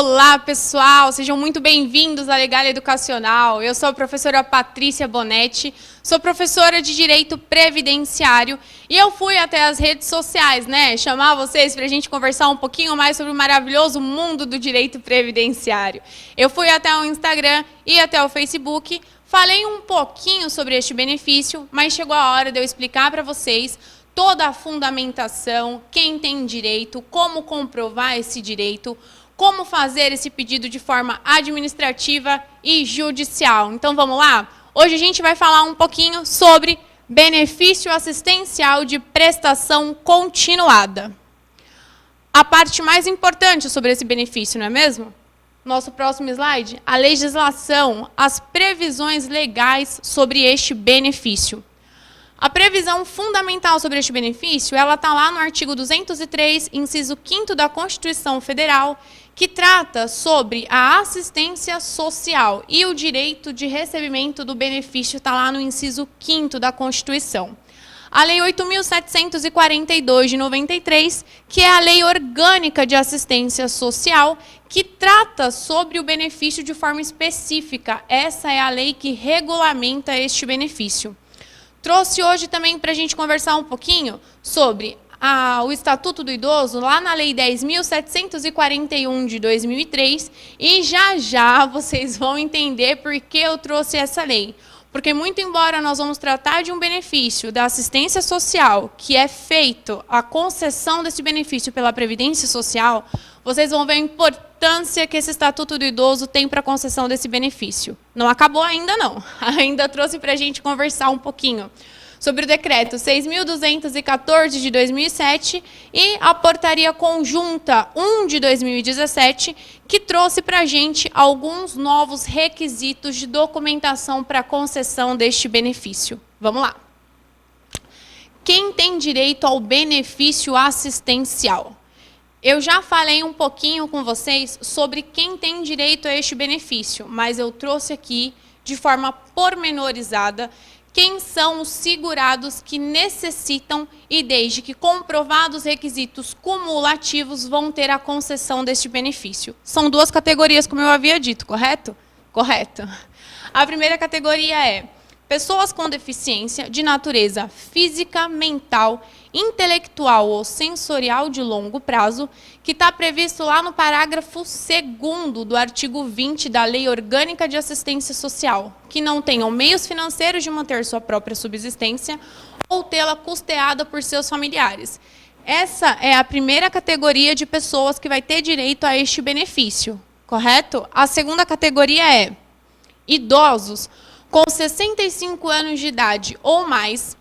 Olá, pessoal! Sejam muito bem-vindos à Legália Educacional. Eu sou a professora Patrícia Bonetti, sou professora de Direito Previdenciário e eu fui até as redes sociais, chamar vocês para a gente conversar um pouquinho mais sobre o maravilhoso mundo do direito previdenciário. Eu fui até o Instagram e até o Facebook, falei um pouquinho sobre este benefício, mas chegou a hora de eu explicar para vocês toda a fundamentação, quem tem direito, como comprovar esse direito, como fazer esse pedido de forma administrativa e judicial. Então, vamos lá? Hoje a gente vai falar um pouquinho sobre benefício assistencial de prestação continuada. A parte mais importante sobre esse benefício, não é mesmo? Nosso próximo slide, a legislação, as previsões legais sobre este benefício. A previsão fundamental sobre este benefício, ela está lá no artigo 203, inciso 5º da Constituição Federal, que trata sobre a assistência social e o direito de recebimento do benefício está lá no inciso 5º da Constituição. A Lei 8.742 de 93, que é a Lei Orgânica de Assistência Social, que trata sobre o benefício de forma específica. Essa é a lei que regulamenta este benefício. Trouxe hoje também para a gente conversar um pouquinho sobre o Estatuto do Idoso, lá na Lei 10.741 de 2003, e já vocês vão entender por que eu trouxe essa lei. Porque muito embora nós vamos tratar de um benefício da assistência social, que é feito a concessão desse benefício pela Previdência Social, vocês vão ver a importância que esse Estatuto do Idoso tem para a concessão desse benefício. Não acabou ainda não, ainda trouxe para a gente conversar um pouquinho sobre o decreto 6.214 de 2007 e a portaria conjunta 1 de 2017, que trouxe para a gente alguns novos requisitos de documentação para a concessão deste benefício. Vamos lá. Quem tem direito ao benefício assistencial? Eu já falei um pouquinho com vocês sobre quem tem direito a este benefício, mas eu trouxe aqui de forma pormenorizada quem são os segurados que necessitam e desde que comprovados requisitos cumulativos vão ter a concessão deste benefício. São duas categorias, como eu havia dito, correto? Correto. A primeira categoria é pessoas com deficiência de natureza física, mental, intelectual ou sensorial de longo prazo, que está previsto lá no parágrafo 2º do artigo 20 da Lei Orgânica de Assistência Social, que não tenham meios financeiros de manter sua própria subsistência ou tê-la custeada por seus familiares. Essa é a primeira categoria de pessoas que vai ter direito a este benefício, correto? A segunda categoria é idosos com 65 anos de idade ou mais,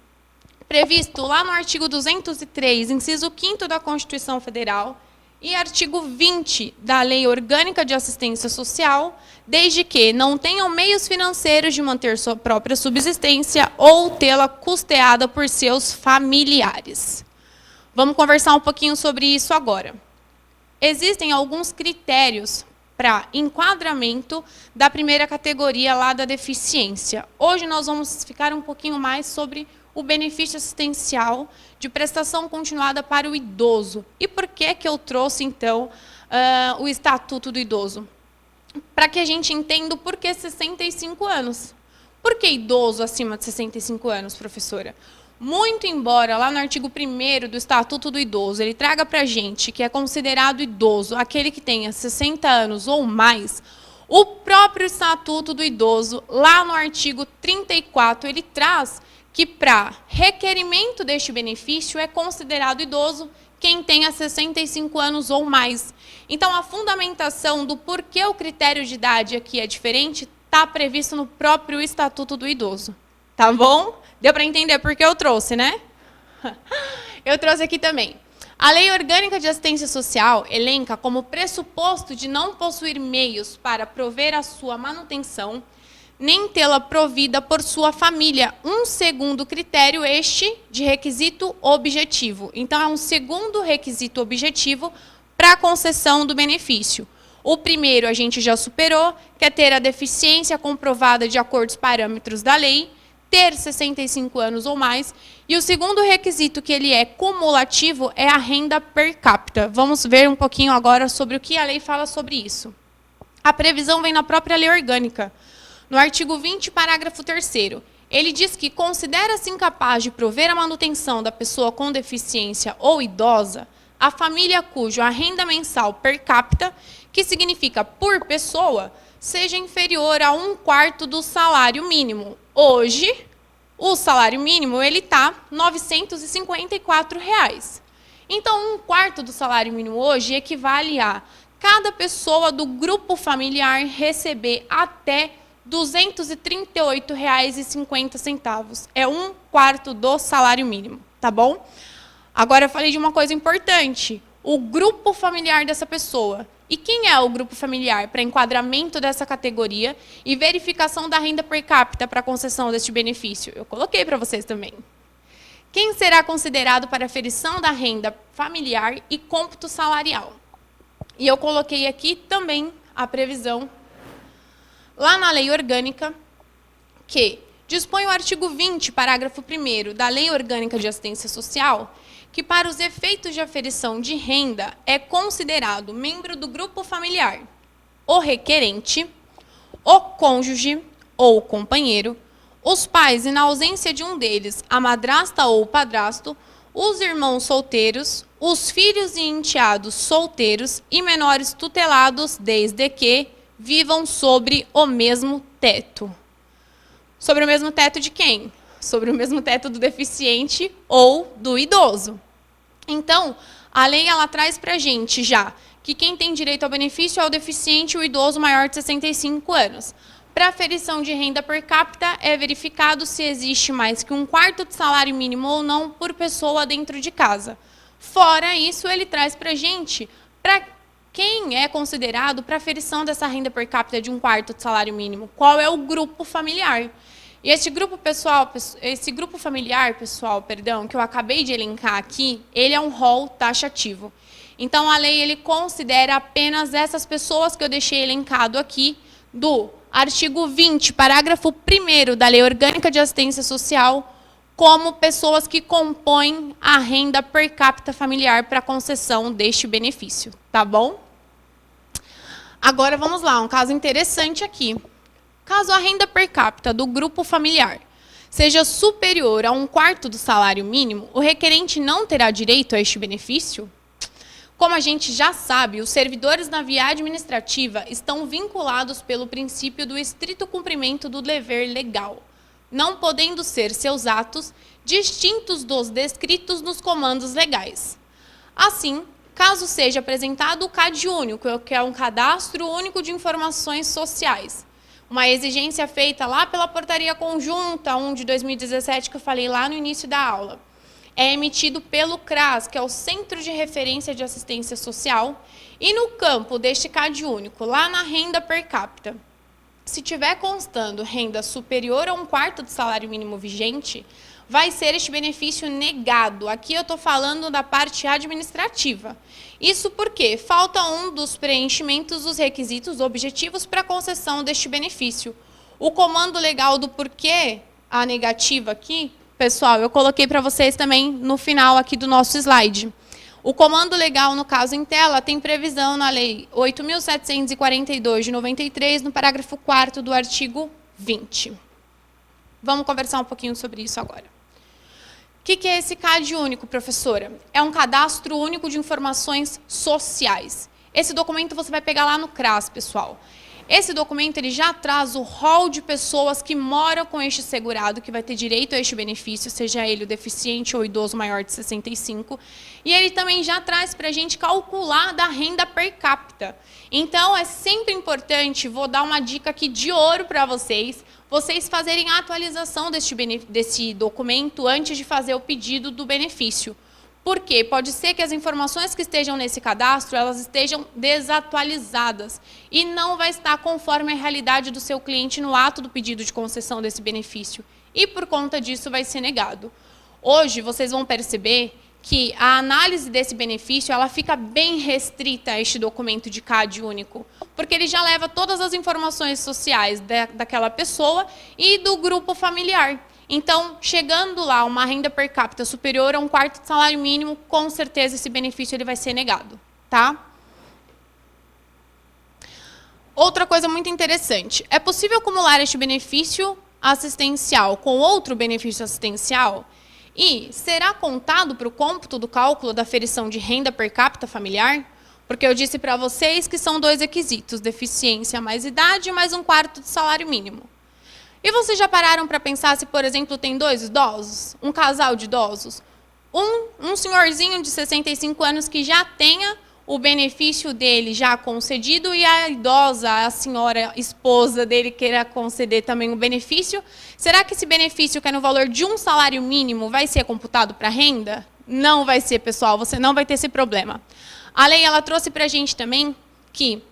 previsto lá no artigo 203, inciso 5º da Constituição Federal, e artigo 20 da Lei Orgânica de Assistência Social, desde que não tenham meios financeiros de manter sua própria subsistência ou tê-la custeada por seus familiares. Vamos conversar um pouquinho sobre isso agora. Existem alguns critérios para enquadramento da primeira categoria lá da deficiência. Hoje nós vamos ficar um pouquinho mais sobre o benefício assistencial de prestação continuada para o idoso. E por que eu trouxe, então, o Estatuto do Idoso? Para que a gente entenda o porquê 65 anos. Por que idoso acima de 65 anos, professora? Muito embora lá no artigo 1º do Estatuto do Idoso, ele traga para a gente que é considerado idoso aquele que tenha 60 anos ou mais, o próprio Estatuto do Idoso, lá no artigo 34, ele traz que para requerimento deste benefício é considerado idoso quem tenha 65 anos ou mais. Então, a fundamentação do porquê o critério de idade aqui é diferente está previsto no próprio Estatuto do Idoso. Tá bom? Deu para entender por que eu trouxe, né? Eu trouxe aqui também. A Lei Orgânica de Assistência Social elenca como pressuposto de não possuir meios para prover a sua manutenção, nem tê-la provida por sua família. Um segundo critério, este de requisito objetivo. Então, é um segundo requisito objetivo para a concessão do benefício. O primeiro a gente já superou, que é ter a deficiência comprovada de acordo com os parâmetros da lei, ter 65 anos ou mais. E o segundo requisito, que ele é cumulativo, é a renda per capita. Vamos ver um pouquinho agora sobre o que a lei fala sobre isso. A previsão vem na própria lei orgânica. No artigo 20, parágrafo 3º, ele diz que considera-se incapaz de prover a manutenção da pessoa com deficiência ou idosa a família cuja renda mensal per capita, que significa por pessoa, seja inferior a 1/4 do salário mínimo. Hoje, o salário mínimo está R$ 954. Então, 1/4 do salário mínimo hoje equivale a cada pessoa do grupo familiar receber até R$ 238,50. É 1/4 do salário mínimo, tá bom? Agora eu falei de uma coisa importante. O grupo familiar dessa pessoa. E quem é o grupo familiar para enquadramento dessa categoria e verificação da renda per capita para concessão deste benefício? Eu coloquei para vocês também. Quem será considerado para aferição da renda familiar e cômputo salarial? E eu coloquei aqui também a previsão, lá na lei orgânica, que dispõe o artigo 20, parágrafo 1º da Lei Orgânica de Assistência Social, que para os efeitos de aferição de renda é considerado membro do grupo familiar o requerente, o cônjuge ou o companheiro, os pais e, na ausência de um deles, a madrasta ou o padrasto, os irmãos solteiros, os filhos e enteados solteiros e menores tutelados, desde que vivam sobre o mesmo teto. Sobre o mesmo teto de quem? Sobre o mesmo teto do deficiente ou do idoso. Então, a lei ela traz para a gente já que quem tem direito ao benefício é o deficiente e o idoso maior de 65 anos. Para aferição de renda per capita, é verificado se existe mais que 1/4 de salário mínimo ou não por pessoa dentro de casa. Fora isso, ele traz para a gente para quem é considerado para aferição dessa renda per capita de 1/4 de salário mínimo. Qual é o grupo familiar? E esse grupo familiar, que eu acabei de elencar aqui, ele é um rol taxativo. Então, a lei ele considera apenas essas pessoas que eu deixei elencado aqui, do artigo 20, parágrafo 1º da Lei Orgânica de Assistência Social, como pessoas que compõem a renda per capita familiar para concessão deste benefício. Tá bom? Agora, vamos lá, um caso interessante aqui. Caso a renda per capita do grupo familiar seja superior a 1/4 do salário mínimo, o requerente não terá direito a este benefício? Como a gente já sabe, os servidores na via administrativa estão vinculados pelo princípio do estrito cumprimento do dever legal, não podendo ser seus atos distintos dos descritos nos comandos legais. Assim, caso seja apresentado o CAD único, que é um cadastro único de informações sociais, uma exigência feita lá pela portaria conjunta 1 de 2017, que eu falei lá no início da aula, é emitido pelo CRAS, que é o Centro de Referência de Assistência Social, e no campo deste CAD único, lá na renda per capita, se tiver constando renda superior a 1/4 do salário mínimo vigente, vai ser este benefício negado. Aqui eu estou falando da parte administrativa. Isso porque falta um dos preenchimentos dos requisitos objetivos para a concessão deste benefício. O comando legal do porquê a negativa aqui, pessoal, eu coloquei para vocês também no final aqui do nosso slide. O comando legal, no caso em tela, tem previsão na Lei 8.742 de 93, no parágrafo 4º do artigo 20. Vamos conversar um pouquinho sobre isso agora. O que é esse CAD único, professora? É um cadastro único de informações sociais. Esse documento você vai pegar lá no CRAS, pessoal. Esse documento ele já traz o rol de pessoas que moram com este segurado, que vai ter direito a este benefício, seja ele o deficiente ou o idoso maior de 65. E ele também já traz para a gente calcular da renda per capita. Então, é sempre importante, vou dar uma dica aqui de ouro para vocês fazerem a atualização desse documento antes de fazer o pedido do benefício. Por quê? Pode ser que as informações que estejam nesse cadastro, elas estejam desatualizadas e não vai estar conforme a realidade do seu cliente no ato do pedido de concessão desse benefício. E, por conta disso, vai ser negado. Hoje, vocês vão perceber que a análise desse benefício ela fica bem restrita a este documento de CAD único, porque ele já leva todas as informações sociais daquela pessoa e do grupo familiar. Então, chegando lá uma renda per capita superior a 1/4 de salário mínimo, com certeza esse benefício ele vai ser negado, tá? Outra coisa muito interessante, é possível acumular este benefício assistencial com outro benefício assistencial? E será contado para o cômputo do cálculo da aferição de renda per capita familiar? Porque eu disse para vocês que são 2 requisitos, deficiência mais idade mais 1/4 de salário mínimo. E vocês já pararam para pensar se, por exemplo, tem 2 idosos, um casal de idosos, um senhorzinho de 65 anos que já tenha o benefício dele já concedido e a idosa, a senhora esposa dele queira conceder também o benefício, será que esse benefício, que é no valor de um salário mínimo, vai ser computado para renda? Não vai ser, pessoal, você não vai ter esse problema. A lei ela trouxe para a gente também que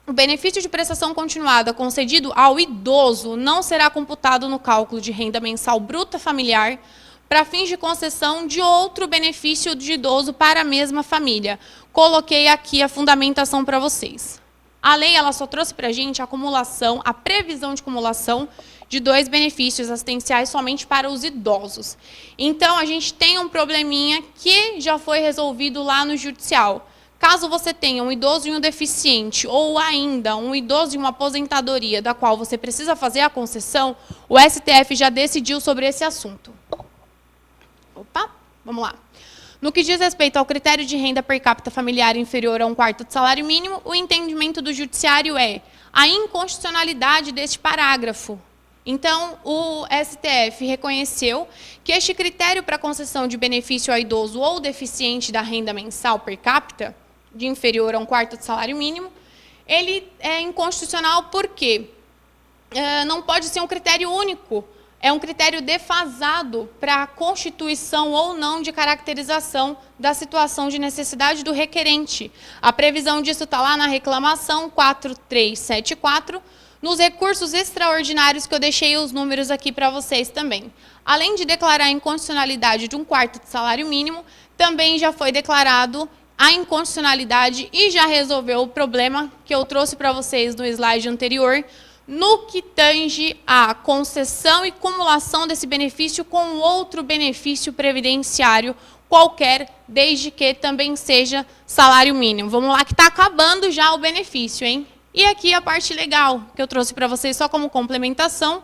o benefício de prestação continuada concedido ao idoso não será computado no cálculo de renda mensal bruta familiar para fins de concessão de outro benefício de idoso para a mesma família. Coloquei aqui a fundamentação para vocês. A lei ela só trouxe para a gente a acumulação, a previsão de acumulação de 2 benefícios assistenciais somente para os idosos. Então, a gente tem um probleminha que já foi resolvido lá no judicial. Caso você tenha um idoso e um deficiente, ou ainda um idoso e uma aposentadoria, da qual você precisa fazer a concessão, o STF já decidiu sobre esse assunto. Opa, vamos lá. No que diz respeito ao critério de renda per capita familiar inferior a 1/4 de salário mínimo, o entendimento do judiciário é a inconstitucionalidade deste parágrafo. Então, o STF reconheceu que este critério para concessão de benefício ao idoso ou deficiente da renda mensal per capita, de inferior a 1/4 de salário mínimo, ele é inconstitucional porque não pode ser um critério único, é um critério defasado para a constituição ou não de caracterização da situação de necessidade do requerente. A previsão disso está lá na reclamação 4374, nos recursos extraordinários, que eu deixei os números aqui para vocês também. Além de declarar a inconstitucionalidade de 1/4 de salário mínimo, também já foi declarado a inconstitucionalidade e já resolveu o problema que eu trouxe para vocês no slide anterior, no que tange à concessão e cumulação desse benefício com outro benefício previdenciário qualquer, desde que também seja salário mínimo. Vamos lá que está acabando já o benefício, hein? E aqui a parte legal que eu trouxe para vocês só como complementação.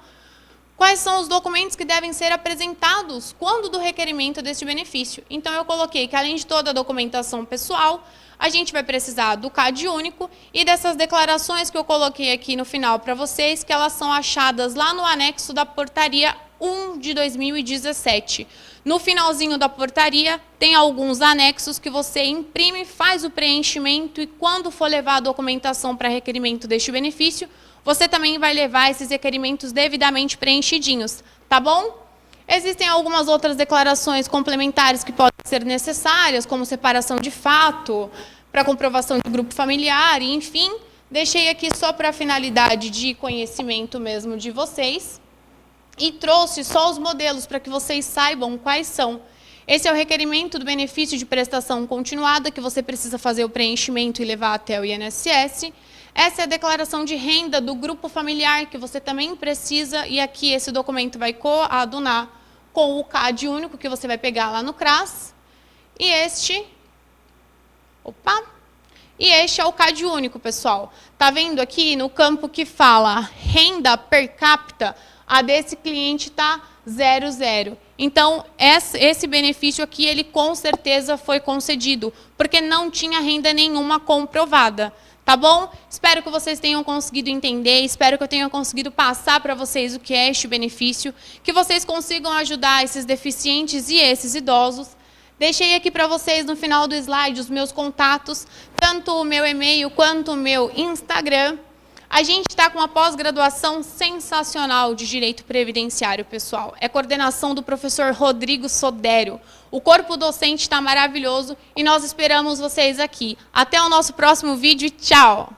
Quais são os documentos que devem ser apresentados quando do requerimento deste benefício? Então, eu coloquei que, além de toda a documentação pessoal, a gente vai precisar do CAD único e dessas declarações que eu coloquei aqui no final para vocês, que elas são achadas lá no anexo da portaria 1 de 2017. No finalzinho da portaria, tem alguns anexos que você imprime, faz o preenchimento e, quando for levar a documentação para requerimento deste benefício, você também vai levar esses requerimentos devidamente preenchidinhos, tá bom? Existem algumas outras declarações complementares que podem ser necessárias, como separação de fato, para comprovação de grupo familiar, e, enfim, deixei aqui só para a finalidade de conhecimento mesmo de vocês, e trouxe só os modelos para que vocês saibam quais são. Esse é o requerimento do benefício de prestação continuada, que você precisa fazer o preenchimento e levar até o INSS. Essa é a declaração de renda do grupo familiar, que você também precisa, e aqui esse documento vai coadunar com o CAD único, que você vai pegar lá no CRAS. E este é o CAD único, pessoal. Tá vendo aqui no campo que fala renda per capita, a desse cliente está 00. Então, esse benefício aqui, ele com certeza foi concedido, porque não tinha renda nenhuma comprovada. Tá bom? Espero que vocês tenham conseguido entender, espero que eu tenha conseguido passar para vocês o que é este benefício, que vocês consigam ajudar esses deficientes e esses idosos. Deixei aqui para vocês no final do slide os meus contatos, tanto o meu e-mail quanto o meu Instagram. A gente está com uma pós-graduação sensacional de Direito Previdenciário, pessoal. É coordenação do professor Rodrigo Sodério. O corpo docente está maravilhoso e nós esperamos vocês aqui. Até o nosso próximo vídeo e tchau!